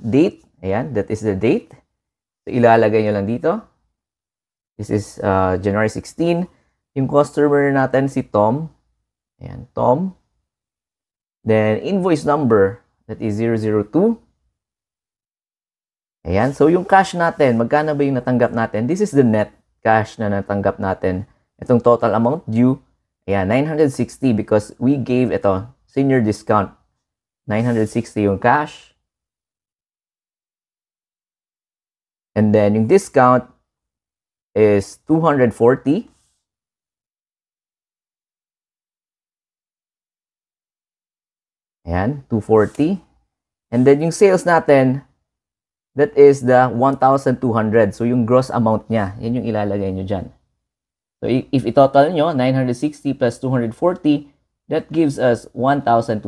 date. Ayan, that is the date. So, ilalagay nyo lang dito. This is January 16. Yung customer natin si Tom. Ayan, Tom. Then, invoice number, that is 002. Ayan, so yung cash natin, magkano ba yung natanggap natin? This is the net cash na natanggap natin. Itong total amount due, ayan, 960 because we gave ito, senior discount. 960 yung cash. And then, yung discount is 240. Ayan, 240. And then, yung sales natin, that is the 1,200. So, yung gross amount niya, yan yung ilalagay nyo dyan. So, if i-total nyo, 960 plus 240, that gives us 1,200.